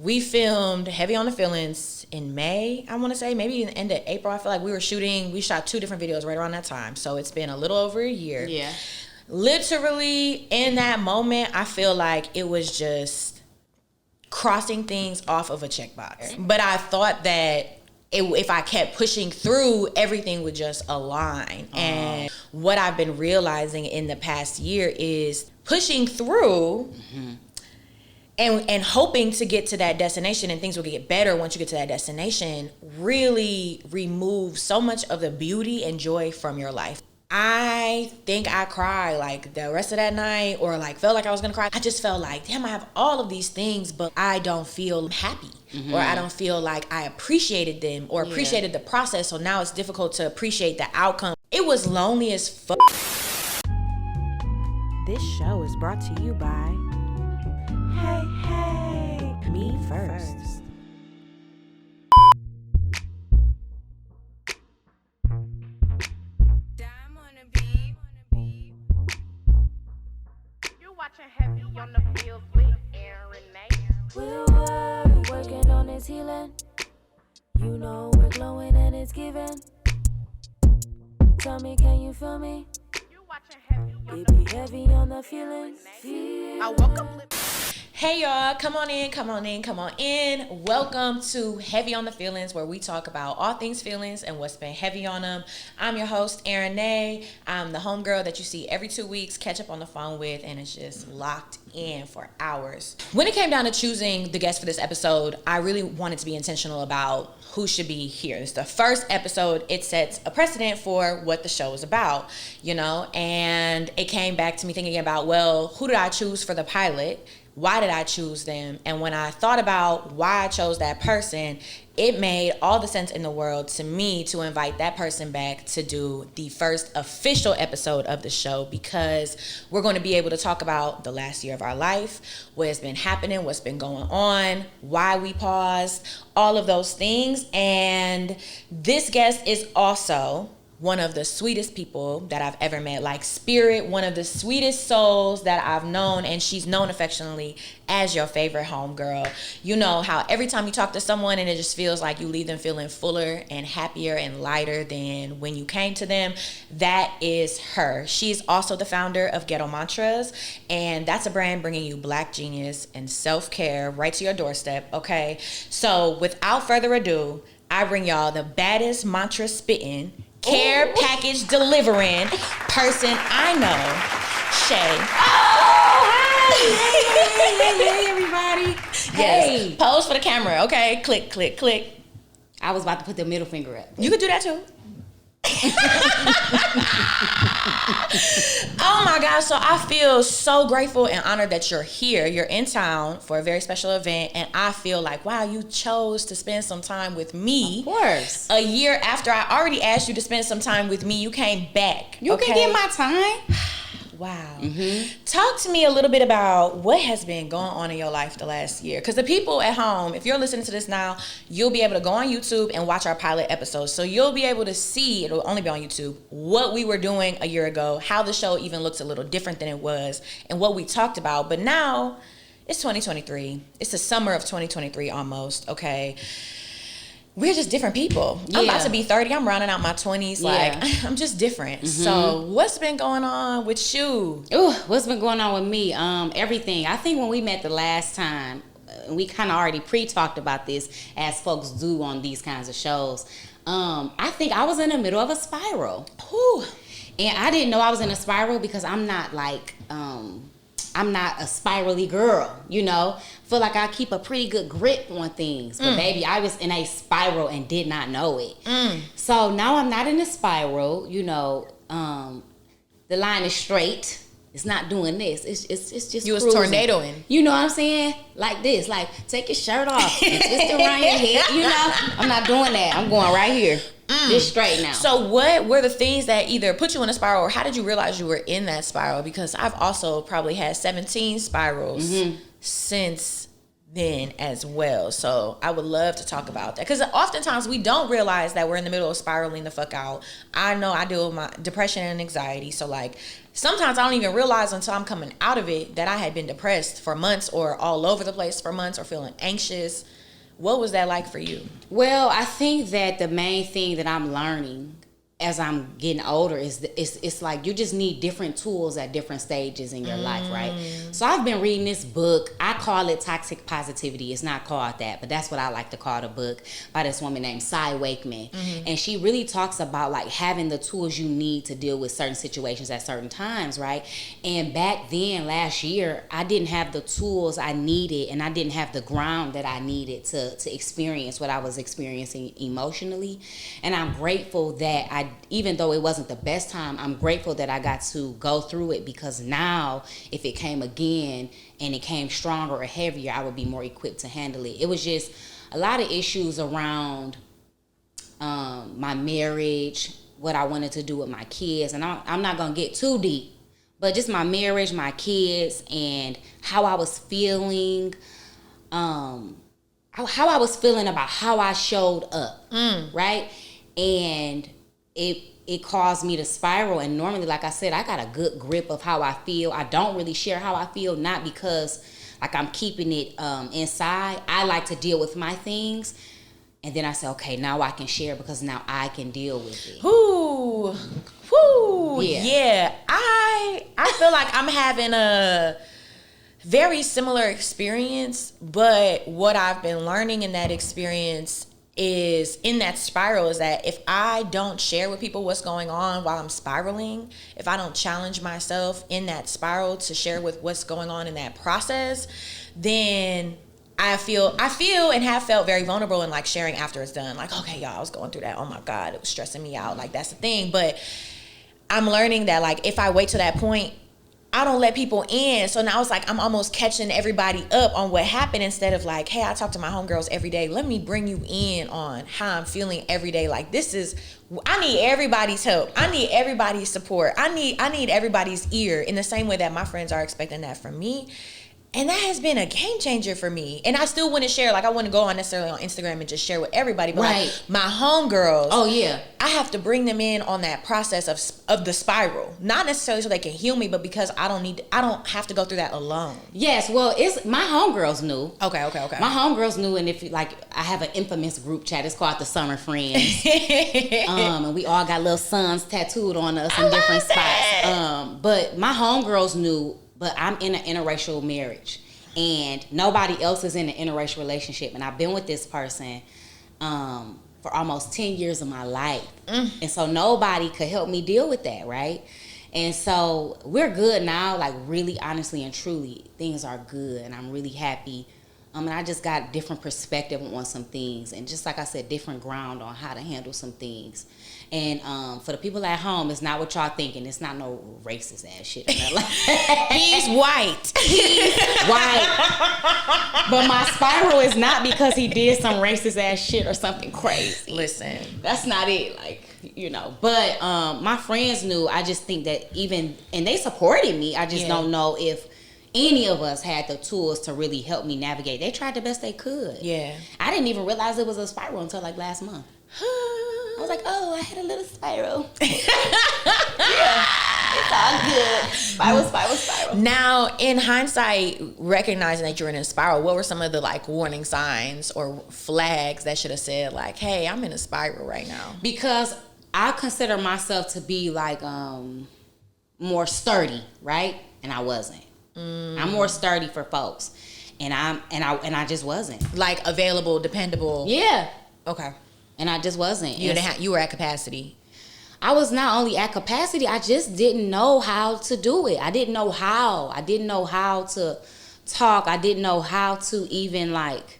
We filmed Heavy on the Feelings in May, I want to say, maybe in the end of April. I feel like we shot 2 different videos right around that time. So it's been a little over a year. Yeah. Literally, in that moment, I feel like it was just crossing things off of a checkbox. But I thought that if I kept pushing through, everything would just align. And what I've been realizing in the past year is pushing through and hoping to get to that destination, and things will get better once you get to that destination, really removes so much of the beauty and joy from your life. I think I cried like the rest of that night, or like felt like I was gonna cry. I just felt like, damn, I have all of these things, but I don't feel happy, or I don't feel like I appreciated them or appreciated the process. So now it's difficult to appreciate the outcome. It was lonely as fuck. This show is brought to you by Hey, Me First. Heavy on the field with Aaron Nay. We're working on his healing. You know we're glowing and it's giving. Tell me, can you feel me? You watching Heavy on It the be heavy on the feelings. I woke up. Hey y'all, come on in. Welcome to Heavy on the Feelings, where we talk about all things feelings and what's been heavy on them. I'm your host, Aaron Nay. I'm the homegirl that you see every 2 weeks, catch up on the phone with, and it's just locked in for hours. When it came down to choosing the guest for this episode, I really wanted to be intentional about who should be here. It's the first episode. It sets a precedent for what the show is about, and it came back to me thinking about, well, who did I choose for the pilot? Why did I choose them? And when I thought about why I chose that person, it made all the sense in the world to me to invite that person back to do the first official episode of the show, because we're going to be able to talk about the last year of our life, what has been happening, what's been going on, why we paused, all of those things. And this guest is also one of the sweetest people that I've ever met, like spirit, one of the sweetest souls that I've known, and she's known affectionately as your favorite homegirl. You know how every time you talk to someone and it just feels like you leave them feeling fuller and happier and lighter than when you came to them? That is her. She's also the founder of Ghetto Mantras, and that's a brand bringing you Black genius and self-care right to your doorstep, okay? So without further ado, I bring y'all the baddest mantra spitting, care package delivering person I know, Shay. Oh, hi. Hey, everybody. Yes. Pose for the camera, okay? Click, click, click. I was about to put the middle finger up. You could do that too. Oh my gosh, so I feel so grateful and honored that you're here. You're in town for a very special event, and I feel like, wow, you chose to spend some time with me. Of course. A year after I already asked you to spend some time with me, you came back. You can get my time. Wow. Talk to me a little bit about what has been going on in your life the last year. Because the people at home, if you're listening to this now, you'll be able to go on YouTube and watch our pilot episodes. So you'll be able to see, it'll only be on YouTube, what we were doing a year ago, how the show even looks a little different than it was, and what we talked about. But now, it's 2023. It's the summer of 2023 almost, okay? We're just different people. I'm about to be 30. I'm rounding out my 20s. Like, I'm just different. So what's been going on with you? Ooh, what's been going on with me? Everything. I think when we met the last time, we kind of already pre-talked about this, as folks do on these kinds of shows. I think I was in the middle of a spiral. Whew. And I didn't know I was in a spiral because I'm not like, I'm not a spirally girl, Feel like I keep a pretty good grip on things. But baby, I was in a spiral and did not know it. So now I'm not in a spiral, the line is straight. It's not doing this. It's just you was cruising. tornadoing. You know what I'm saying? Like this. Like, take your shirt off and twist it around your head. I'm not doing that. I'm going right here. Just straight now. So what were the things that either put you in a spiral, or how did you realize you were in that spiral? Because I've also probably had 17 spirals since then as well. So I would love to talk about that, because oftentimes we don't realize that we're in the middle of spiraling the fuck out. I know I deal with my depression and anxiety, so like sometimes I don't even realize until I'm coming out of it that I had been depressed for months, or all over the place for months, or feeling anxious. What was that like for you? Well, I think that the main thing that I'm learning as I'm getting older is it's like you just need different tools at different stages in your life, right? So I've been reading this book. I call it Toxic Positivity. It's not called that, but that's what I like to call the book, by this woman named Cy Wakeman. And she really talks about like having the tools you need to deal with certain situations at certain times, right? And back then, last year, I didn't have the tools I needed, and I didn't have the ground that I needed to experience what I was experiencing emotionally. And I'm grateful that even though it wasn't the best time, I'm grateful that I got to go through it, because now if it came again and it came stronger or heavier, I would be more equipped to handle it. It was just a lot of issues around my marriage, what I wanted to do with my kids, and I'm not going to get too deep, but just my marriage, my kids, and how I was feeling, how I was feeling about how I showed up, right? And it caused me to spiral. And normally, like I said, I got a good grip of how I feel. I don't really share how I feel, not because like I'm keeping it inside. I like to deal with my things, and then I say, okay, now I can share, because now I can deal with it. Whoo, yeah. I feel like I'm having a very similar experience, but what I've been learning in that experience is, in that spiral, is that if I don't share with people what's going on while I'm spiraling, if I don't challenge myself in that spiral to share with what's going on in that process, then I feel and have felt very vulnerable in like sharing after it's done. Like, okay, y'all, I was going through that. Oh my God, it was stressing me out. Like, that's the thing. But I'm learning that like if I wait to that point, I don't let people in. So now it's like I'm almost catching everybody up on what happened, instead of like, hey, I talk to my homegirls every day. Let me bring you in on how I'm feeling every day. Like, I need everybody's help. I need everybody's support. I need everybody's ear, in the same way that my friends are expecting that from me. And that has been a game changer for me. And I still want to share. Like, I wouldn't go on necessarily on Instagram and just share with everybody. But right. Like, my homegirls. Oh, yeah. I have to bring them in on that process of the spiral. Not necessarily so they can heal me, but because I don't have to go through that alone. Yes, well, it's my homegirls knew. Okay. My homegirls knew, and if like I have an infamous group chat. It's called the Summer Friends. And we all got little suns tattooed on us in different spots. But my homegirls knew. But I'm in an interracial marriage, and nobody else is in an interracial relationship. And I've been with this person for almost 10 years of my life. And so nobody could help me deal with that, right? And so we're good now, like really, honestly, and truly, things are good. And I'm really happy. And I just got different perspective on some things. And just like I said, different ground on how to handle some things. And for the people at home, it's not what y'all thinking. It's not no racist ass shit. He's white. He's white. But my spiral is not because he did some racist ass shit or something crazy. Listen. That's not it. Like, you know. But my friends knew. I just think that and they supported me. I just don't know if any of us had the tools to really help me navigate. They tried the best they could. Yeah. I didn't even realize it was a spiral until like last month. I was like, oh, I had a little spiral. Yeah, it's all good. Spiral. Now, in hindsight, recognizing that you're in a spiral, what were some of the like warning signs or flags that should have said like, hey, I'm in a spiral right now? Because I consider myself to be like more sturdy, right? And I wasn't. I'm more sturdy for folks, and I just wasn't. Like available, dependable. Yeah. Okay. And I just wasn't. You were at capacity. I was not only at capacity, I just didn't know how to do it. I didn't know how. I didn't know how to talk. I didn't know how to even like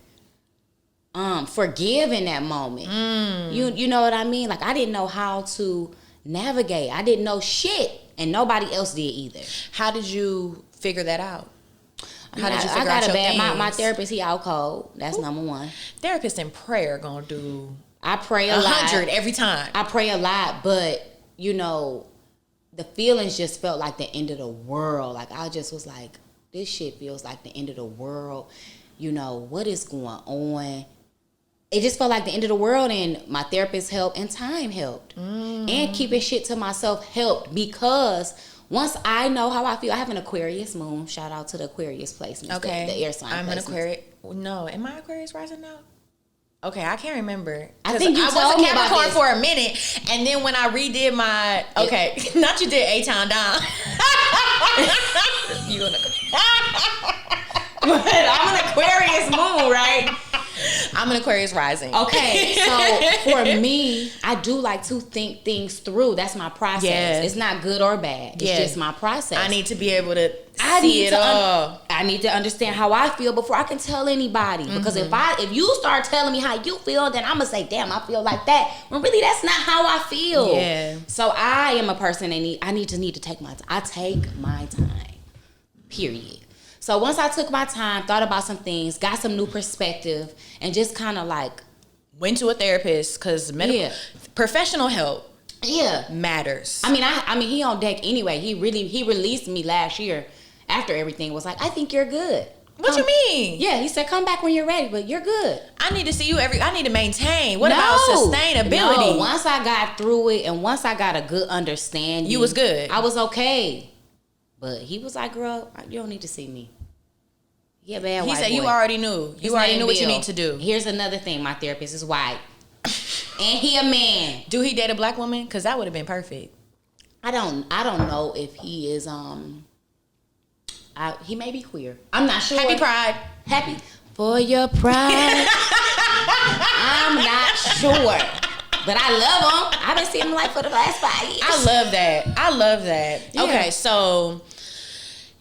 forgive in that moment. You know what I mean? Like, I didn't know how to navigate. I didn't know shit, and nobody else did either. How did you figure that out? How did you I figure got out a bad. your My things? therapist, he out cold. That's number one. Therapist in prayer gonna do. I pray a lot. 100 every time. I pray a lot, but you know, the feelings just felt like the end of the world. Like, I just was like, this shit feels like the end of the world. what is going on. It just felt like the end of the world, and my therapist helped and time helped. And keeping shit to myself helped, because once I know how I feel, I have an Aquarius moon. Shout out to the Aquarius placements. Okay. The air sign I'm placements. an Aquarius. No, am I Aquarius rising now? Okay, I can't remember. I think you I told was a me about Capricorn this. for a minute, and then when I redid my not you did A-Town down. You an but I'm an Aquarius moon, right? I'm an Aquarius rising. Okay, so for me, I do like to think things through. That's my process. Yeah. It's not good or bad. It's just my process. I need to be able to see it all. I need to understand how I feel before I can tell anybody. Because if you start telling me how you feel, then I'm gonna say, damn, I feel like that. When really that's not how I feel. Yeah. So I am a person that I need to take my time. I take my time. Period. So once I took my time, thought about some things, got some new perspective, and just kind of like went to a therapist, because professional help matters. I mean he on deck anyway. He released me last year after everything was like, I think you're good. What you mean? Yeah, he said come back when you're ready, but you're good. I need to see you I need to maintain. What about sustainability? No, once I got through it and once I got a good understanding, you was good. I was okay. But he was like, girl, you don't need to see me. Yeah, bad white boy. He said you already knew. You already knew what you need to do. Here's another thing. My therapist is white. And he a man. Do he date a black woman? Because that would have been perfect. I don't know if he is he may be queer. I'm not sure. Happy Pride. Happy for your pride. I'm not sure. But I love him. I've been seeing him like for the last 5 years. I love that. Yeah. Okay, so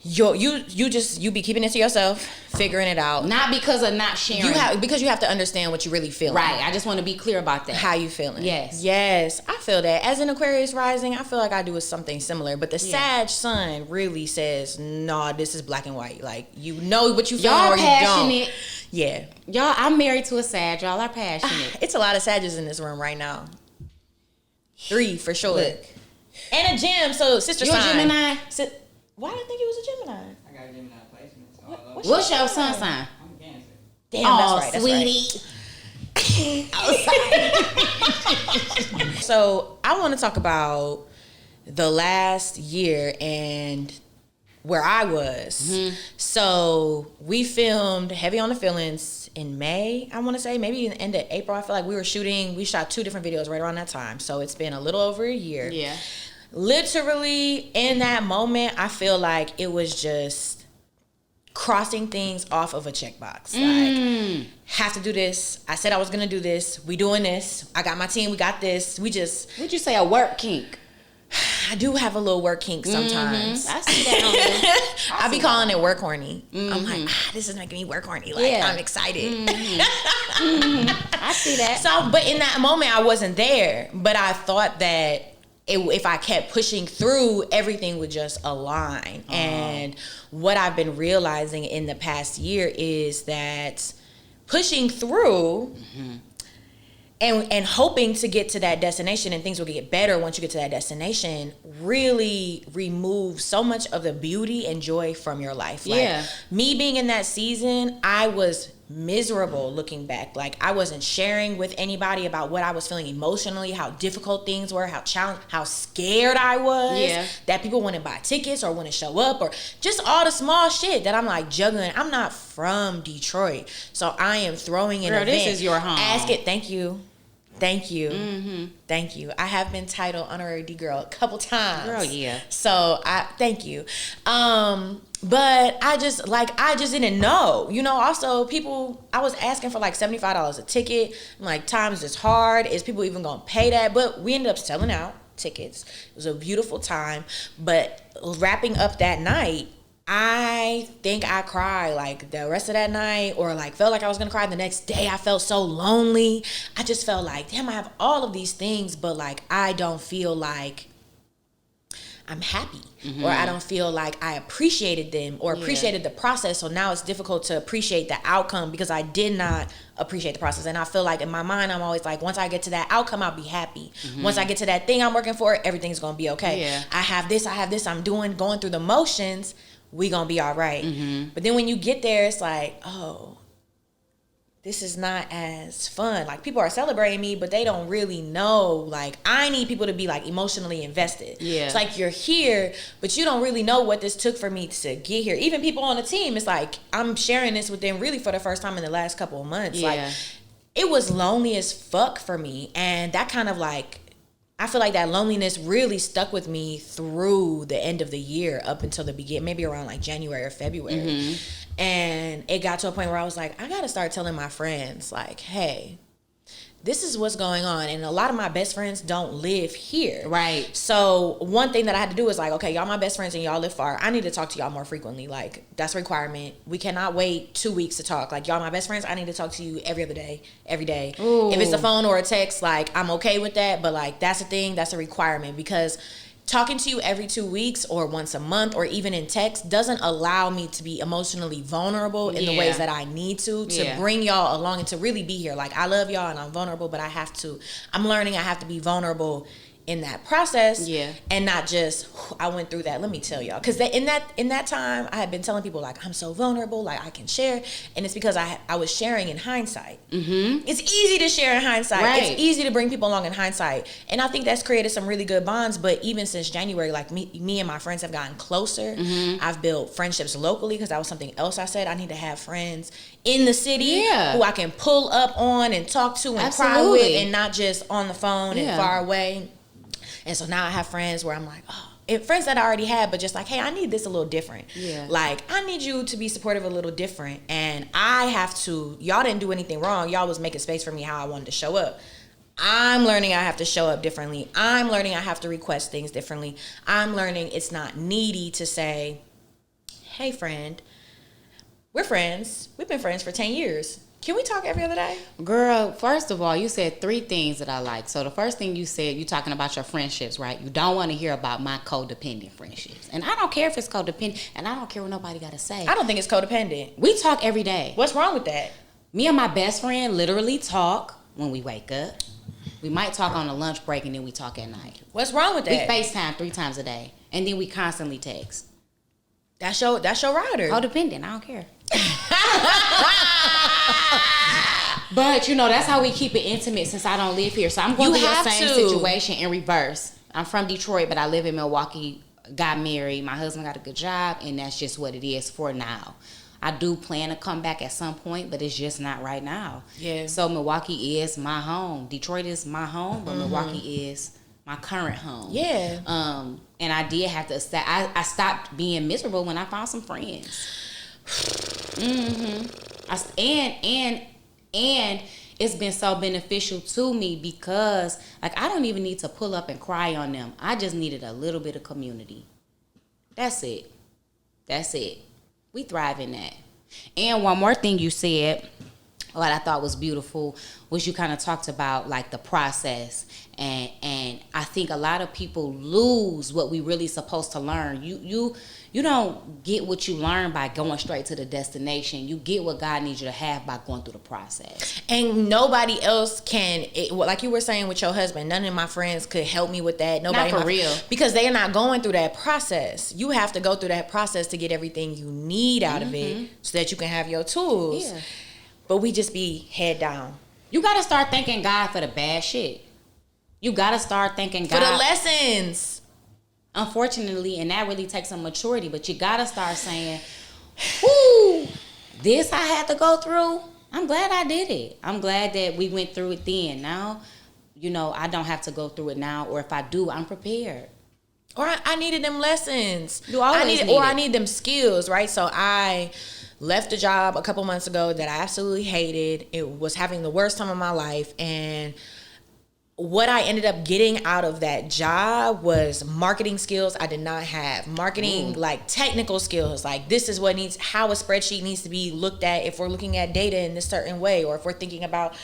you be keeping it to yourself, figuring it out. Not because of not sharing. Because you have to understand what you really feel. Right. I just want to be clear about that. How you feeling. Yes. I feel that. As an Aquarius rising, I feel like I do something similar. But the Sag sun really says, nah, this is black and white. Like, you know what you feel or you passionate. don't. Yeah. Y'all, I'm married to a Sag. Y'all are passionate. It's a lot of Sages in this room right now. 3 for sure. Look. And a Gem, so sister You sign. a Gemini? Why did I think he was a Gemini? I got a Gemini placement. So What's your sun sign? I'm a Cancer. Damn, that's right. Sweetie. So I want to talk about the last year and where I was. Mm-hmm. So we filmed Heavy on the Feelings in May, I want to say, maybe in the end of April. I feel like we shot 2 different videos right around that time. So it's been a little over a year. Yeah. Literally in that moment, I feel like it was just crossing things off of a checkbox. Like, have to do this. I said I was going to do this. We doing this. I got my team. We got this. Would you say a work kink? I do have a little work kink sometimes. I see that on there. I be calling it work horny. I'm like, this is making me work horny. Like, I'm excited. I see that. So, but in that moment, I wasn't there. But I thought that if I kept pushing through, everything would just align. And what I've been realizing in the past year is that pushing through and hoping to get to that destination and things will get better once you get to that destination really removes so much of the beauty and joy from your life. Like, me being in that season, I was miserable looking back. Like, I wasn't sharing with anybody about what I was feeling emotionally, how difficult things were, how scared I was, that people wouldn't buy tickets or wouldn't show up, or just all the small shit that I'm like juggling. I'm not from Detroit, so I am throwing an event. This is your home. Thank you. Thank you. I have been titled honorary D girl a couple times. Girl, yeah. So thank you. But I just didn't know. Also I was asking for like $75 a ticket. I'm like, times is hard. Is people even gonna pay that? But we ended up selling out tickets. It was a beautiful time. But wrapping up that night, I think I cried like the rest of that night, or like felt like I was gonna cry the next day. I felt so lonely. I just felt like, damn, I have all of these things, but like I don't feel like I'm happy, or I don't feel like I appreciated them or appreciated the process. So now it's difficult to appreciate the outcome because I did not appreciate the process. And I feel like in my mind, I'm always like, once I get to that outcome, I'll be happy. Once I get to that thing I'm working for, everything's gonna be okay. I have this, I'm going through the motions. We gonna be all right. But then when you get there, it's like, oh, this is not as fun. Like, people are celebrating me, but they don't really know. Like, I need people to be, like, emotionally invested. Yeah. It's like, you're here, but you don't really know what this took for me to get here. Even people on the team, it's like, I'm sharing this with them really for the first time in the last couple of months. Yeah. Like, it was lonely as fuck for me. And that kind of, like, I feel like that loneliness really stuck with me through the end of the year up until the beginning, maybe around like January or February. Mm-hmm. And it got to a point where I was like, I got to start telling my friends, like, hey, this is what's going on. And a lot of my best friends don't live here. Right. So one thing that I had to do was like, okay, y'all my best friends and y'all live far. I need to talk to y'all more frequently. Like, that's a requirement. We cannot wait 2 weeks to talk. Like, y'all my best friends, I need to talk to you every other day, every day. Ooh. If it's a phone or a text, like, I'm okay with that. But like, that's a thing, that's a requirement, because talking to you every 2 weeks or once a month or even in text doesn't allow me to be emotionally vulnerable in the ways that I need to bring y'all along and to really be here. Like, I love y'all and I'm vulnerable, but I'm learning I have to be vulnerable in that process, and not just, I went through that, let me tell y'all. Because in that time, I had been telling people, like, I'm so vulnerable, like, I can share. And it's because I was sharing in hindsight. Mm-hmm. It's easy to share in hindsight. Right. It's easy to bring people along in hindsight. And I think that's created some really good bonds. But even since January, like, me and my friends have gotten closer. Mm-hmm. I've built friendships locally, because that was something else I said. I need to have friends in the city who I can pull up on and talk to and cry with, and not just on the phone and far away. And so now I have friends where I'm like, oh, and friends that I already had, but just like, hey, I need this a little different. Yeah. Like, I need you to be supportive a little different. And I have to, y'all didn't do anything wrong. Y'all was making space for me how I wanted to show up. I'm learning I have to show up differently. I'm learning I have to request things differently. I'm learning it's not needy to say, hey, friend, we're friends. We've been friends for 10 years. Can we talk every other day? Girl, first of all, you said 3 things that I like. So the first thing you said, you're talking about your friendships, right? You don't want to hear about my codependent friendships. And I don't care if it's codependent, and I don't care what nobody got to say. I don't think it's codependent. We talk every day. What's wrong with that? Me and my best friend literally talk when we wake up. We might talk on a lunch break, and then we talk at night. What's wrong with that? We FaceTime 3 times a day, and then we constantly text. That's your rider. Codependent, I don't care. But, you know, that's how we keep it intimate since I don't live here. So I'm going through the same situation in reverse. I'm from Detroit, but I live in Milwaukee, got married. My husband got a good job, and that's just what it is for now. I do plan to come back at some point, but it's just not right now. Yeah. So Milwaukee is my home. Detroit is my home, but Milwaukee is my current home. Yeah. And I did have to, I stopped being miserable when I found some friends. And it's been so beneficial to me because, like, I don't even need to pull up and cry on them. I just needed a little bit of community. That's it. We thrive in that. And one more thing you said, what I thought was beautiful, was you kind of talked about, like, the process. And I think a lot of people lose what we really supposed to learn. You don't get what you learn by going straight to the destination. You get what God needs you to have by going through the process. And nobody else can, like you were saying with your husband, none of my friends could help me with that. Nobody, not for real. Because they are not going through that process. You have to go through that process to get everything you need out of it so that you can have your tools. Yeah. But we just be head down. You got to start thanking God for the bad shit. You got to start thanking God for the lessons. Unfortunately, and that really takes some maturity, but you got to start saying, whoo, this I had to go through. I'm glad I did it. I'm glad that we went through it then. Now, you know, I don't have to go through it now, or if I do, I'm prepared. Or I needed them lessons. You always need it. Or I need them skills, right? So I left a job a couple months ago that I absolutely hated. It was having the worst time of my life, and what I ended up getting out of that job was marketing skills I did not have. Marketing, like technical skills, like this is how a spreadsheet needs to be looked at if we're looking at data in this certain way, or if we're thinking about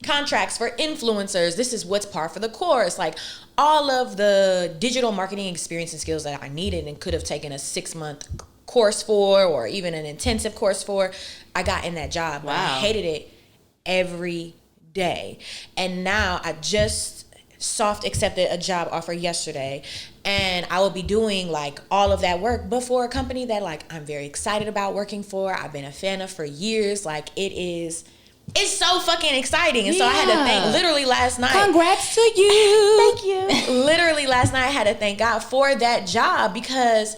contracts for influencers, this is what's par for the course. Like all of the digital marketing experience and skills that I needed and could have taken a 6-month course for, or even an intensive course for, I got in that job. Wow. I hated it every day. And now I just soft accepted a job offer yesterday, and I will be doing like all of that work, but for a company that like I'm very excited about working for. I've been a fan of for years. Like it is it's so fucking exciting. And so I had to thank, literally last night. Congrats to you. Thank you. Literally last night I had to thank God for that job, because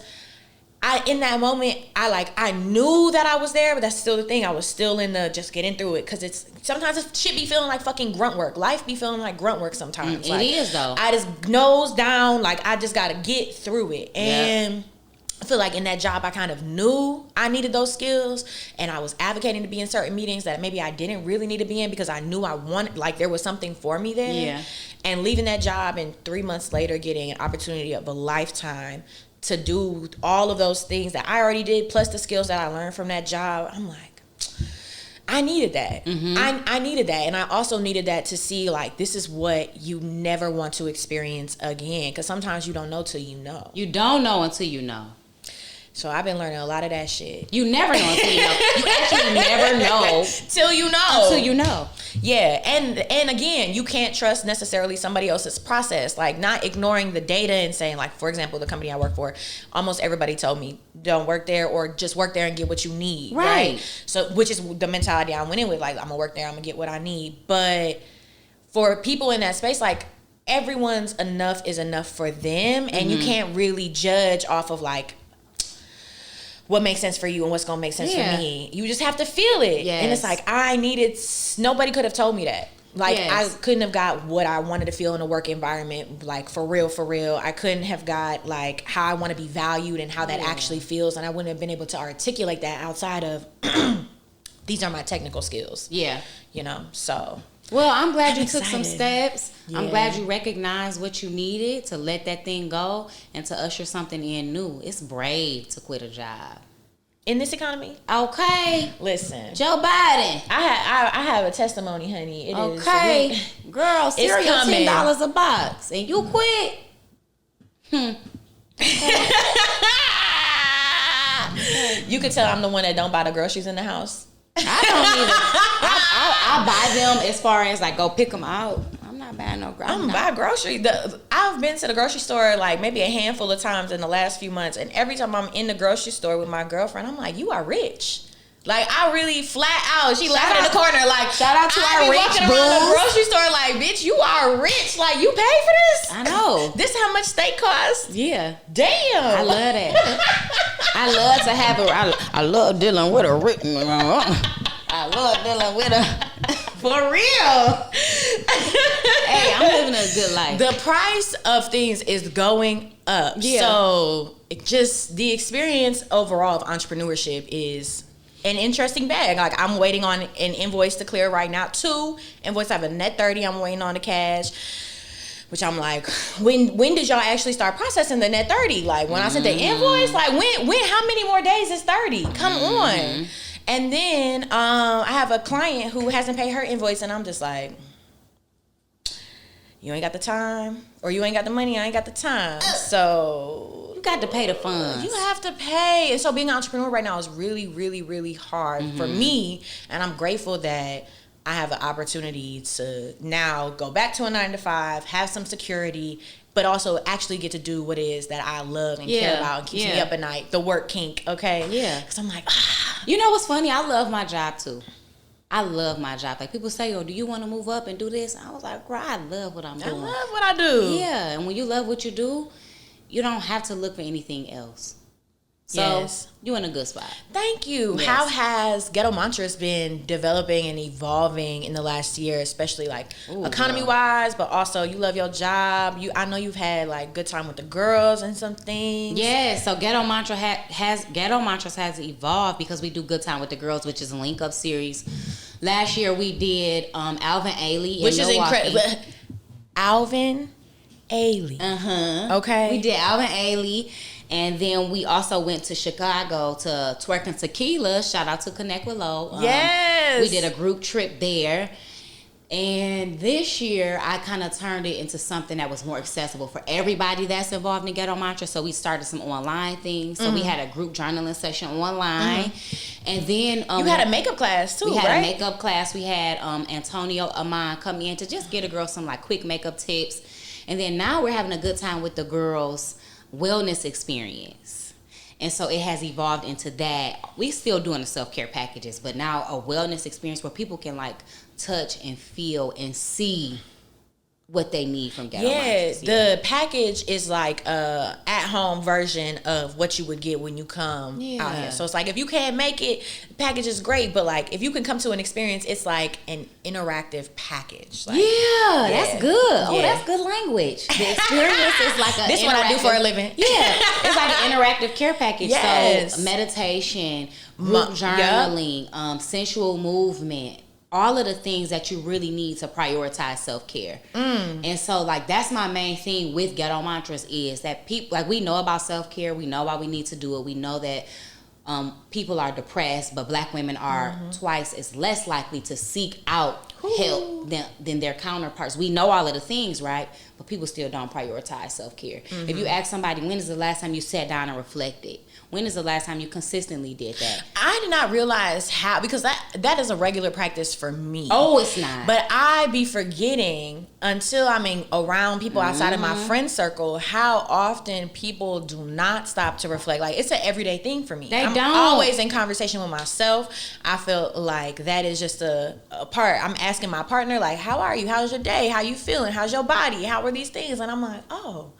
in that moment, I knew that I was there, but that's still the thing. I was still in the just getting through it, because sometimes it shit be feeling like fucking grunt work. Life be feeling like grunt work sometimes. It is though. I just nose down, I just gotta get through it. And I feel like in that job, I kind of knew I needed those skills, and I was advocating to be in certain meetings that maybe I didn't really need to be in, because I knew I wanted, there was something for me there. Yeah. And leaving that job, and 3 months later getting an opportunity of a lifetime to do all of those things that I already did, plus the skills that I learned from that job, I'm like, I needed that. I needed that. And I also needed that to see, this is what you never want to experience again, because sometimes you don't know till you know. You don't know until you know. So I've been learning a lot of that shit. You never know until you know. You actually never know till you know. Until you know. Yeah, and again, you can't trust necessarily somebody else's process. Not ignoring the data and saying, for example, the company I work for, almost everybody told me don't work there, or just work there and get what you need. Right. So, which is the mentality I went in with. I'm gonna work there, I'm gonna get what I need. But for people in that space, everyone's enough is enough for them, and you can't really judge off of what makes sense for you and what's gonna make sense for me. You just have to feel it. Yes. And it's nobody could have told me that. I couldn't have got what I wanted to feel in a work environment, for real. I couldn't have got how I want to be valued and how that actually feels, and I wouldn't have been able to articulate that outside of these are my technical skills. Yeah. So. Well, I'm glad you took some steps. Yeah. I'm glad you recognized what you needed to let that thing go and to usher something in new. It's brave to quit a job. In this economy? Okay. Listen. Joe Biden. I have a testimony, honey. It is. Okay. Girl, cereal $10 a box. And you quit. You could tell I'm the one that don't buy the groceries in the house. I don't either. I buy them as far as go pick them out. I'm not buying no groceries. I'm buy groceries. I've been to the grocery store maybe a handful of times in the last few months, and every time I'm in the grocery store with my girlfriend, I'm like, "You are rich." I really flat out. She laughing in the corner shout out to our rich walking around the grocery store bitch, you are rich. You pay for this? I know. This how much steak costs? Yeah. Damn. I love that. I love to have I love dealing with a rich. I love dealing with a. For real. Hey, I'm living a good life. The price of things is going up. Yeah. So just the experience overall of entrepreneurship is an interesting bag. I'm waiting on an invoice to clear right now. 2 invoices. I have a net 30. I'm waiting on the cash. Which I'm when did y'all actually start processing the net 30? When I sent the invoice, when how many more days is 30? Come on. And then I have a client who hasn't paid her invoice, and I'm just you ain't got the time, or you ain't got the money, I ain't got the time. So you got to pay the funds. You have to pay. And so being an entrepreneur right now is really, really, really hard for me. And I'm grateful that I have the opportunity to now go back to a 9-to-5, have some security, but also actually get to do what it is that I love and care about and keeps me up at night. The work kink, okay? Yeah. Because I'm You know what's funny? I love my job too. I love my job. People say, "Oh, do you want to move up and do this?" I was like, "Girl, I love what I'm doing. I love what I do." Yeah, and when you love what you do, you don't have to look for anything else. So you're in a good spot. Thank you. Yes. How has Ghetto Mantras been developing and evolving in the last year, especially economy-wise, but also you love your job. I know you've had good time with the girls and some things. Yeah, so Ghetto Mantras has evolved because we do Good Time with the Girls, which is a link-up series. Last year we did Alvin Ailey, which is incredible. Alvin Ailey. Okay. We did Alvin Ailey. And then we also went to Chicago to Twerk and Tequila. Shout out to Connect with Lo. Yes. We did a group trip there. And this year, I kind of turned it into something that was more accessible for everybody that's involved in Ghetto Mantras. So we started some online things. So we had a group journaling session online. And then... you had a makeup class, too, We had a makeup class. We had Antonio Amon come in to just get a girl some quick makeup tips. And then now we're having a good time with the girls... wellness experience. And so it has evolved into that. We still doing the self-care packages, but now a wellness experience where people can like touch and feel and see what they need from Ghetto Mantras. The package is like a at-home version of what you would get when you come out here. So it's like if you can't make it, the package is great, but like if you can come to an experience, it's like an interactive package. Like, that's good. Oh, that's good language. The experience is like a this is what I do for a living. Yeah, it's like an interactive care package. Yes. So meditation, group journaling, sensual movement, all of the things that you really need to prioritize self-care. And so like that's my main thing with Ghetto Mantras is that people, like we know about self-care, we know why we need to do it, we know that people are depressed, but Black women are twice as less likely to seek out help than their counterparts. We know all of the things, right? But people still don't prioritize self-care. If you ask somebody, when is the last time you sat down and reflected? When is the last time you consistently did that? I did not realize how, because that is a regular practice for me. Oh, it's not. But I be forgetting until I'm around people outside of my friend circle how often people do not stop to reflect. Like it's an everyday thing for me. I'm don't. always in conversation with myself. I feel like that is just a part. I'm asking my partner like, how are you? How's your day? How you feeling? How's your body? How are these things? And I'm like, oh,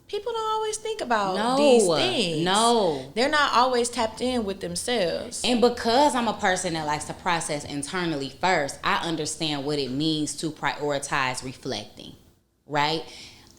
people don't always think about these things. No. They're not always tapped in with themselves. And because I'm a person that likes to process internally first, I understand what it means to prioritize reflecting, right?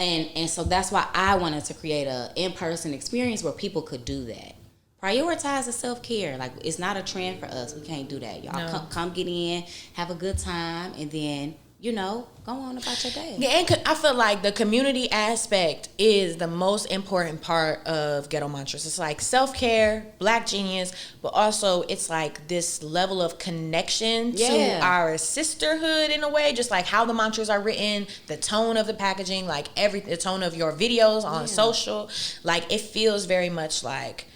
And so that's why I wanted to create a in-person experience where people could do that. Prioritize the self-care. Like, it's not a trend for us. We can't do that. Y'all come get in, have a good time, and then, go on about your day. Yeah, and I feel like the community aspect is the most important part of Ghetto Mantras. It's like self-care, Black genius, but also it's like this level of connection to our sisterhood in a way, just like how the mantras are written, the tone of the packaging, like the tone of your videos on social. Like, it feels very much like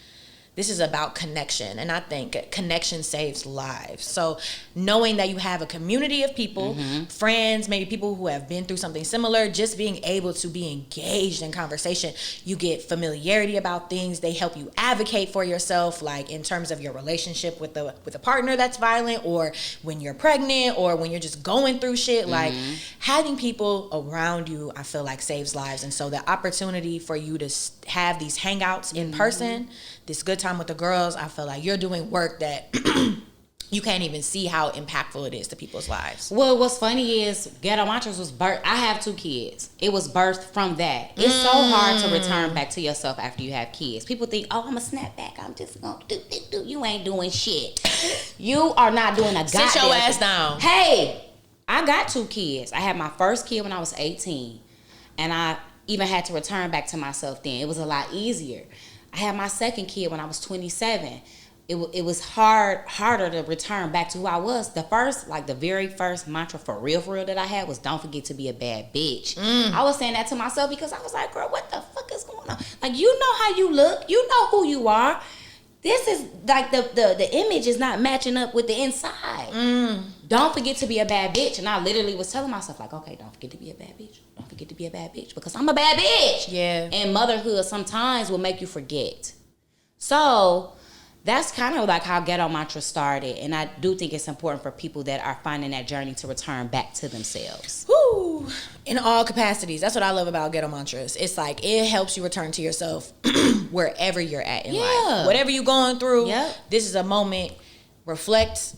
this is about connection, and I think connection saves lives. So knowing that you have a community of people, friends, maybe people who have been through something similar, just being able to be engaged in conversation, you get familiarity about things. They help you advocate for yourself, like in terms of your relationship with a partner that's violent, or when you're pregnant, or when you're just going through shit. Like having people around you, I feel like saves lives. And so the opportunity for you to have these hangouts in person, this good time with the girls, I feel like you're doing work that you can't even see how impactful it is to people's lives. Well, what's funny is Ghetto Mantras was birthed. I have 2 kids. It was birthed from that. It's so hard to return back to yourself after you have kids. People think, oh, I'm a snap back. I'm just going to do. You ain't doing shit. You are not doing a goddamn Sit your ass down. Hey, I got 2 kids. I had my first kid when I was 18. And I even had to return back to myself then. It was a lot easier. I had my second kid when I was 27. It was harder to return back to who I was. The very first mantra for real that I had was, don't forget to be a bad bitch. I was saying that to myself because I was like, girl, what the fuck is going on? Like, you know how you look. You know who you are. This is like the image is not matching up with the inside. Don't forget to be a bad bitch. And I literally was telling myself, like, okay, don't forget to be a bad bitch. Don't forget to be a bad bitch because I'm a bad bitch. Yeah. And motherhood sometimes will make you forget. So that's kind of like how Ghetto Mantra started. And I do think it's important for people that are finding that journey to return back to themselves. Woo! In all capacities. That's what I love about Ghetto Mantras. It's like it helps you return to yourself wherever you're at in life. Whatever you're going through, this is a moment. Reflect,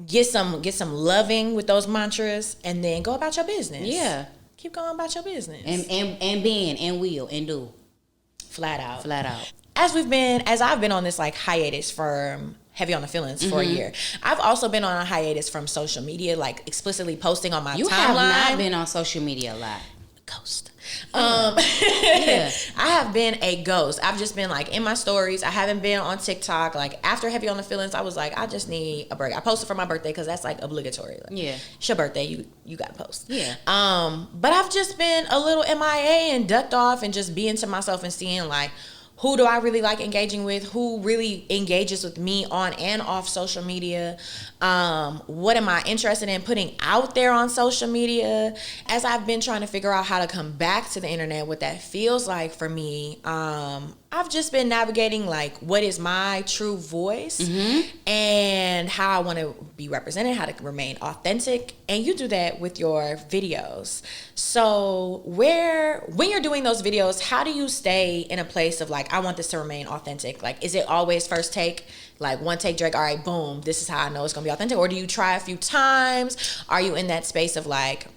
get some loving with those mantras, and then go about your business. Yeah. Keep going about your business. And being and will and do. Flat out. As I've been on this like hiatus from Heavy on the Feelings for a year, I've also been on a hiatus from social media, like explicitly posting on my timeline. You have not been on social media a lot. Ghost. I have been a ghost. I've just been like in my stories. I haven't been on TikTok. Like after Heavy on the Feelings, I was like, I just need a break. I posted for my birthday because that's like obligatory. Like, it's your birthday, you gotta post. But I've just been a little MIA and ducked off and just being to myself and seeing like, who do I really like engaging with? Who really engages with me on and off social media? What am I interested in putting out there on social media? As I've been trying to figure out how to come back to the internet, what that feels like for me, I've just been navigating like what is my true voice and how I want to be represented, how to remain authentic. And you do that with your videos. So when you're doing those videos, how do you stay in a place of like, I want this to remain authentic? Like, is it always first take? Like one take, Drake, all right, boom, this is how I know it's gonna be authentic? Or do you try a few times? Are you in that space of like,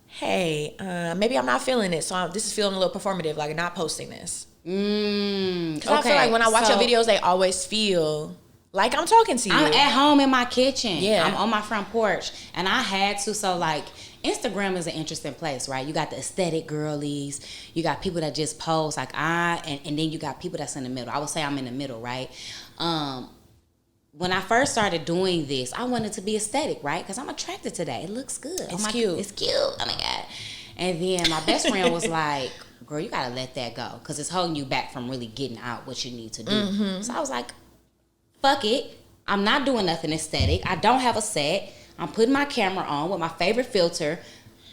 hey, maybe I'm not feeling it, so this is feeling a little performative, like not posting this? Because I feel like when I watch your videos, they always feel like I'm talking to you. I'm at home in my kitchen. Yeah. I'm on my front porch. And I had to, so like, Instagram is an interesting place, right? You got the aesthetic girlies. You got people that just pose like and then you got people that's in the middle. I would say I'm in the middle, right? When I first started doing this, I wanted to be aesthetic, right? Because I'm attracted to that. It looks good. It's cute. It's cute. Oh my God. And then my best friend was like, girl, you gotta let that go because it's holding you back from really getting out what you need to do. So I was like, fuck it. I'm not doing nothing aesthetic. I don't have a set. I'm putting my camera on with my favorite filter.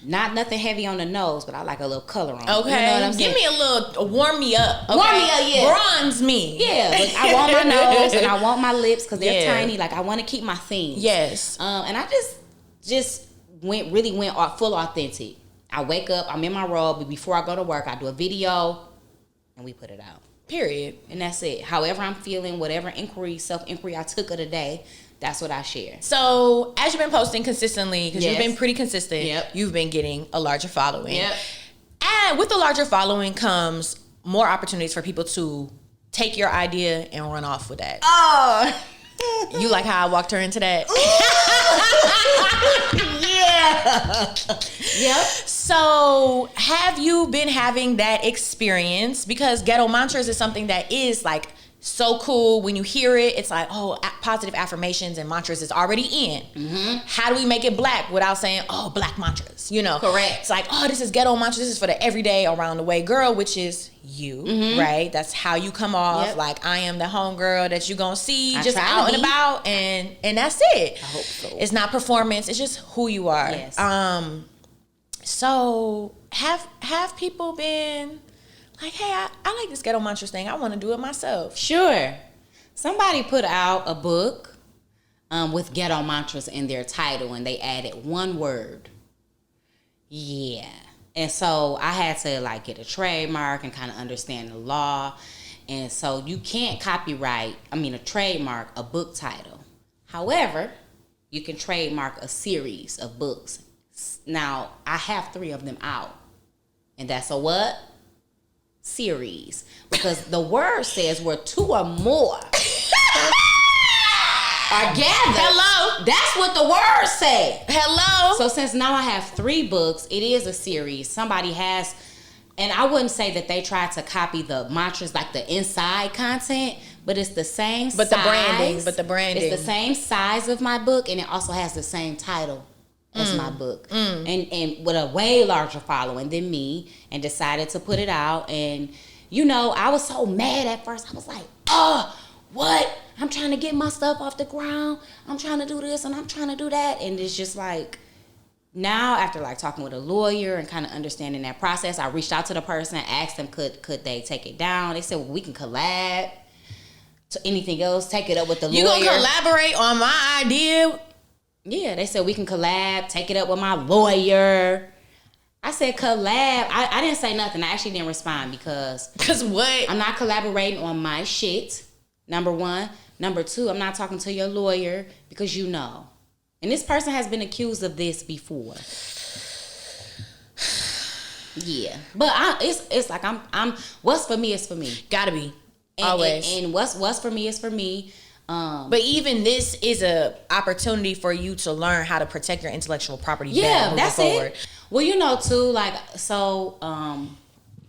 Not nothing heavy on the nose, but I like a little color on it. Okay. You know what I'm saying? Give me a little, warm me up. Okay? Warm me up, yeah. Bronze me. Yeah, but I want my nose and I want my lips because they're Yeah. tiny. Like, I want to keep my theme. Yes. And I just went full authentic. I wake up, I'm in my robe, but before I go to work, I do a video, and we put it out. Period. And that's it. However I'm feeling, whatever self-inquiry I took of the day, that's what I share. So, as you've been posting consistently, because Yes. you've been pretty consistent, Yep. you've been getting a larger following. Yep. And with the larger following comes more opportunities for people to take your idea and run off with that. Oh! You like how I walked her into that? Yeah. Yep. So, have you been having that experience? Because Ghetto Mantras is something that is like so cool. When you hear it, it's like, oh, positive affirmations and mantras is already in. How do we make it black without saying, oh, black mantras? You know, Correct. It's like, oh, this is Ghetto Mantras. This is for the everyday around the way girl, which is you, right? That's how you come off. Yep. Like, I am the homegirl that you gonna see I just try to out and be. about, and that's it. I hope so. It's not performance. It's just who you are. Yes. So have people been like, hey, I like this Ghetto Mantras thing. I want to do it myself. Sure. Somebody put out a book with Ghetto Mantras in their title, and they added one word. Yeah. And so I had to like get a trademark and kind of understand the law. And so you can't trademark a book title. However, you can trademark a series of books. Now, I have 3 of them out. And that's a what? Series. Because the word says where 2 or more are gathered. Hello? That's what the word said. Hello? So since now I have 3 books, it is a series. Somebody has, and I wouldn't say that they tried to copy the mantras, like the inside content, but it's the same size. But the branding. It's the same size of my book, and it also has the same title as my book. And with a way larger following than me, and decided to put it out. And, you know, I was so mad at first. I was like, oh, what? I'm trying to get my stuff off the ground. I'm trying to do this and I'm trying to do that. And it's just like, now after like talking with a lawyer and kind of understanding that process, I reached out to the person, asked them could they take it down. They said, well, we can collab. To anything else, take it up with the lawyer. You gonna collaborate on my idea? Yeah, they said we can collab, take it up with my lawyer. I said collab. I didn't say nothing. I actually didn't respond because Cause what? I'm not collaborating on my shit, number 1. Number 2, I'm not talking to your lawyer because you know. And this person has been accused of this before. Yeah. But it's like I'm what's for me is for me. Gotta be. And, Always. And what's for me is for me. But even this is a opportunity for you to learn how to protect your intellectual property. Yeah, better that's moving forward. it. Well, you know, too, like, so,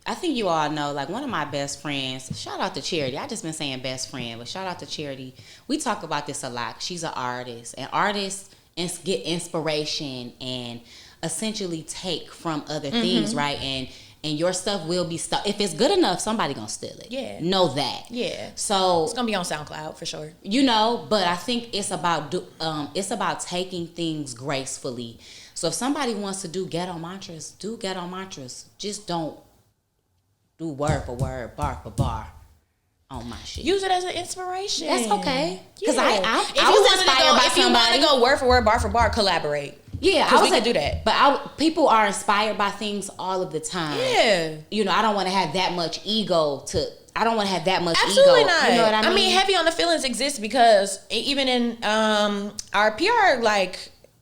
I think you all know, like, one of my best friends, shout out to Charity. I just been saying best friend, but shout out to Charity. We talk about this a lot. She's an artist, and artists get inspiration and essentially take from other things, right? And your stuff will be stuck. If it's good enough, somebody gonna steal it. Yeah. Know that. Yeah. So It's gonna be on SoundCloud for sure. you know, but I think it's about taking things gracefully. So if somebody wants to do Ghetto Mantras, do Ghetto Mantras. Just don't do word for word, bar for bar. on my shit. Use it as an inspiration. That's okay. Because Yeah. I was inspired by if you want somebody. to go word for word, bar for bar, collaborate. Yeah, because we like, can do that. But people are inspired by things all of the time. Yeah. You know, I don't want to have that much ego I don't want to have that much Absolutely ego. not. You know what I mean? heavy on the feelings exists because even in our PR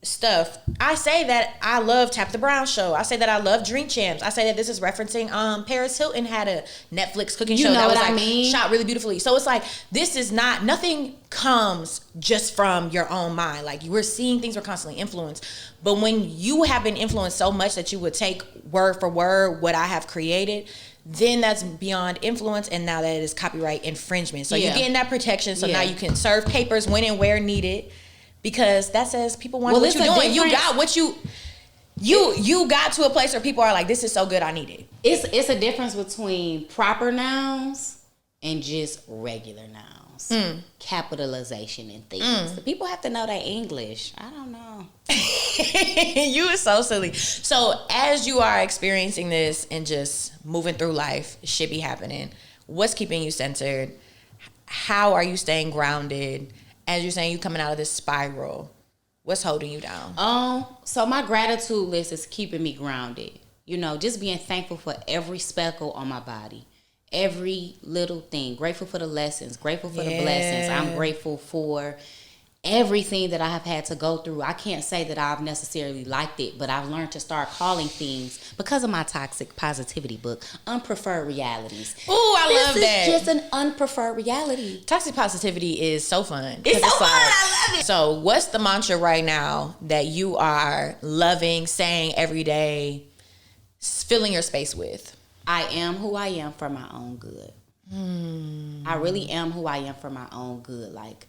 stuff, I say that I love Tap the Brown Show. I say that I love Drink Champs. I say that this is referencing Paris Hilton had a Netflix cooking show that was shot really beautifully. So it's like this is not nothing comes just from your own mind. Like we're seeing things, we're constantly influenced. But when you have been influenced so much that you would take word for word what I have created, then that's beyond influence, and now that it is copyright infringement. So you're getting that protection. So now you can serve papers when and where needed, because that says people want what you're doing. You got what you got to a place where people are like, this is so good, I need it. It's a difference between proper nouns and just regular nouns. Capitalization and things. The people have to know their English. I don't know. You are so silly. So as you are experiencing this and just moving through life, shit be happening. What's keeping you centered? How are you staying grounded? As you're saying, you coming out of this spiral, what's holding you down? So my gratitude list is keeping me grounded. You know, just being thankful for every speckle on my body. Every little thing. Grateful for the lessons. Grateful for the blessings. I'm grateful for everything that I have had to go through. I can't say that I've necessarily liked it, but I've learned to start calling things, because of my toxic positivity book, unpreferred realities. Ooh, I love that. This is just an unpreferred reality. Toxic positivity is so fun. It's so fun. I love it. So what's the mantra right now that you are loving, saying every day, filling your space with? I am who I am for my own good. I really am who I am for my own good. Like,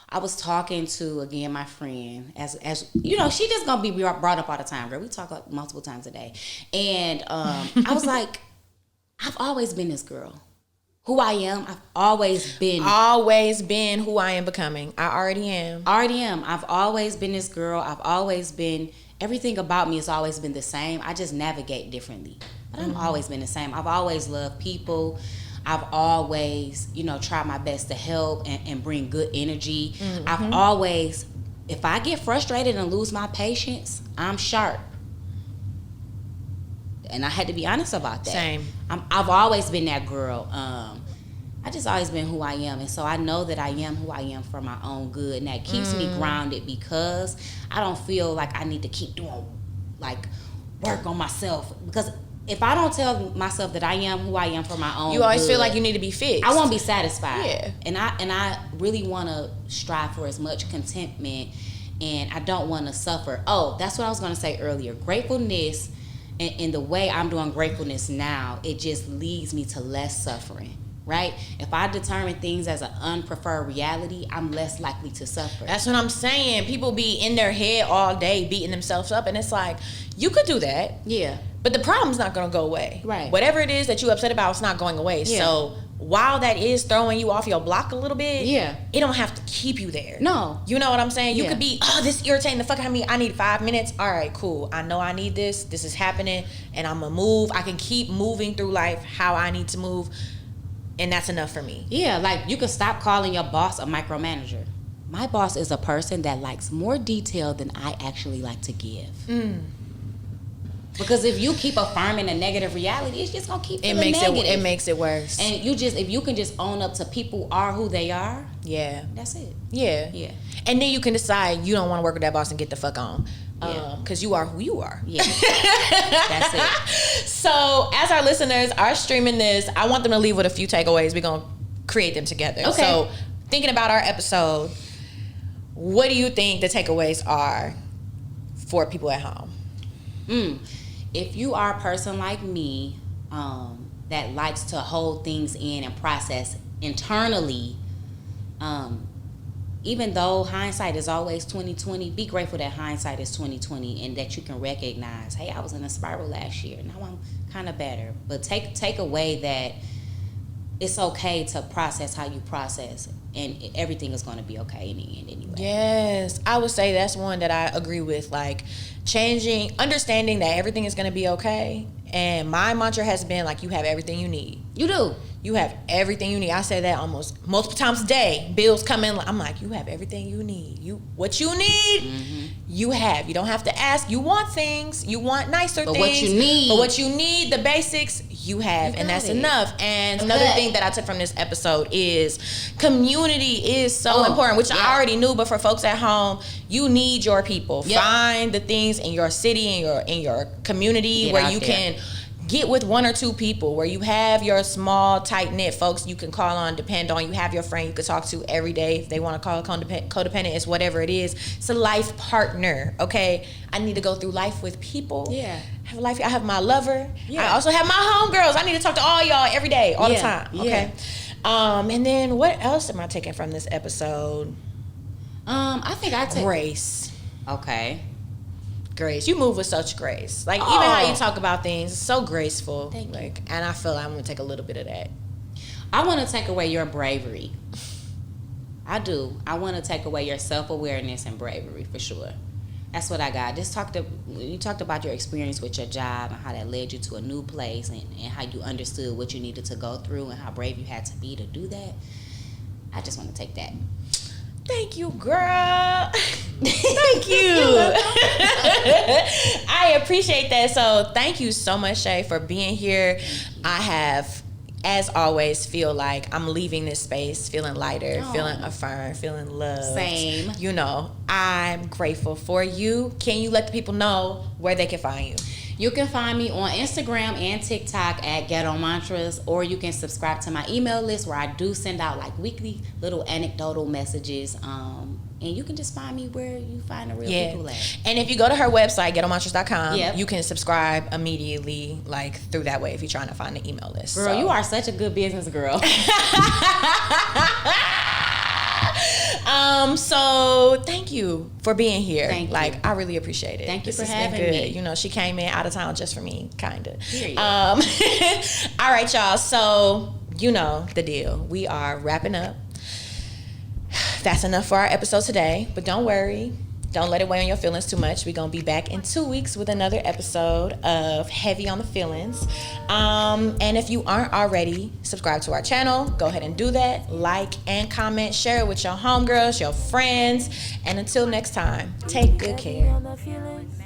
I was talking to, again, my friend, as you know, she just gonna be brought up all the time, girl. We talk like multiple times a day. And I was like, I've always been this girl. Who I am, I've always been. Always been who I am becoming. I already am. I've always been this girl. I've always been, everything about me has always been the same. I just navigate differently. But I've always been the same. I've always loved people. I've always, tried my best to help and bring good energy. Mm-hmm. I've always, if I get frustrated and lose my patience, I'm sharp. And I had to be honest about that. Same. I've always been that girl. I just always been who I am. And so I know that I am who I am for my own good. And that keeps me grounded, because I don't feel like I need to keep doing, work on myself. Because if I don't tell myself that I am who I am for my own good, you always feel like you need to be fixed. I won't be satisfied. Yeah. And I really want to strive for as much contentment, and I don't want to suffer. Oh, that's what I was going to say earlier. Gratefulness, and the way I'm doing gratefulness now, it just leads me to less suffering. Right? If I determine things as an unpreferred reality, I'm less likely to suffer. That's what I'm saying. People be in their head all day beating themselves up, and it's like, you could do that. Yeah. But the problem's not going to go away. Right. Whatever it is that you're upset about, it's not going away. Yeah. So while that is throwing you off your block a little bit, yeah, it don't have to keep you there. No. You know what I'm saying? You Yeah. could be, this irritating the fuck out of me. I need 5 minutes. All right, cool. I know I need this. This is happening, and I'm going to move. I can keep moving through life how I need to move, and that's enough for me. Yeah, like you can stop calling your boss a micromanager. My boss is a person that likes more detail than I actually like to give. Because if you keep affirming a negative reality, it's just gonna keep feeling negative. It makes it worse. And if you can just own up to people are who they are, yeah, that's it. Yeah. And then you can decide you don't want to work with that boss and get the fuck on. Yeah. Because you are who you are. Yeah. That's it. So as our listeners are streaming this, I want them to leave with a few takeaways. We're going to create them together. Okay. So thinking about our episode, what do you think the takeaways are for people at home? If you are a person like me that likes to hold things in and process internally, even though hindsight is always 20/20, be grateful that hindsight is 20/20 and that you can recognize, hey, I was in a spiral last year. Now I'm kind of better. But take away that it's okay to process how you process, and everything is going to be okay in the end anyway. Yes, I would say that's one that I agree with. Like understanding that everything is going to be okay. And my mantra has been like, you have everything you need. You do. You have everything you need. I say that almost multiple times a day. Bills come in. I'm like, you have everything you need. What you need, you have. You don't have to ask. You want things. You want nicer But things. what you need, The basics, you have, and that's it. enough. And another thing that I took from this episode is community is so important, which I already knew. But for folks at home, you need your people. Yep. Find the things in your city, in your community, Get where out you there. can get with one or two people, where you have your small, tight-knit folks you can call on, depend on. You have your friend you can talk to every day. If they want to call it codependent, it's whatever it is. It's a life partner, okay? I need to go through life with people. Yeah. Have a life. I have my lover. Yeah. I also have my homegirls. I need to talk to all y'all every day, all the time, okay? And then what else am I taking from this episode? I think I take Grace. Okay. Grace. You move with such grace. Like, even how you talk about things, it's so graceful. Thank you. And I feel like I'm going to take a little bit of that. I want to take away your bravery. I do. I want to take away your self-awareness and bravery, for sure. That's what I got. You talked about your experience with your job and how that led you to a new place, and how you understood what you needed to go through and how brave you had to be to do that. I just want to take that. Thank you, girl. Thank you. I appreciate that. So thank you so much, Shay, for being here. I have, as always, feel like I'm leaving this space feeling lighter, feeling affirmed, feeling loved. Same. You know, I'm grateful for you. Can you let the people know where they can find you? You can find me on Instagram and TikTok at Ghetto Mantras, or you can subscribe to my email list where I do send out like weekly little anecdotal messages. And you can just find me where you find the real people at. And if you go to her website, ghettomantras.com, Yep. you can subscribe immediately, like through that way if you're trying to find the email list. Girl, you are such a good business girl. So thank you for being here. Thank you. Like, I really appreciate it. Thank you This for has been having good. me. You know, she came in out of town just for me, kind of. Period. All right, y'all. So, you know the deal. We are wrapping up. That's enough for our episode today. But don't worry. Don't let it weigh on your feelings too much. We're going to be back in 2 weeks with another episode of Heavy on the Feelings. And if you aren't already subscribed to our channel, go ahead and do that. Like and comment. Share it with your homegirls, your friends. And until next time, take good care. On the feelings.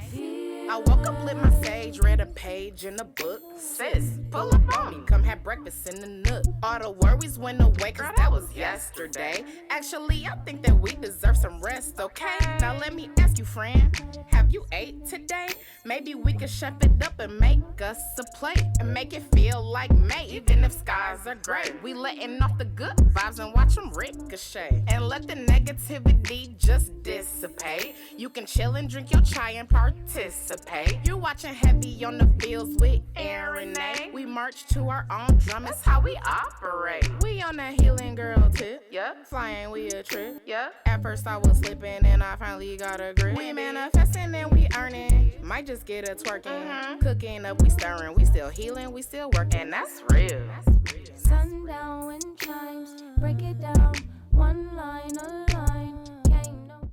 I woke up, lit my sage, read a page in the book. Sis, pull up on me, come have breakfast in the nook. All the worries went away, cause that was yesterday. Actually, I think that we deserve some rest, okay? Now let me ask you, friend, have you ate today? Maybe we could chef it up and make us a plate and make it feel like May, even if skies are gray. We letting off the good vibes and watch them ricochet, and let the negativity just dissipate. You can chill and drink your chai and participate. You're watching Heavy on the Fields with Aaron A. We march to our own drum, it's how we operate. We on that healing girl tip, yeah. Flying we a trip, yeah. At first I was slipping and I finally got a grip. We manifesting and we earning. Might just get a twerking. Cooking up, we stirring. We still healing, we still working. That's real.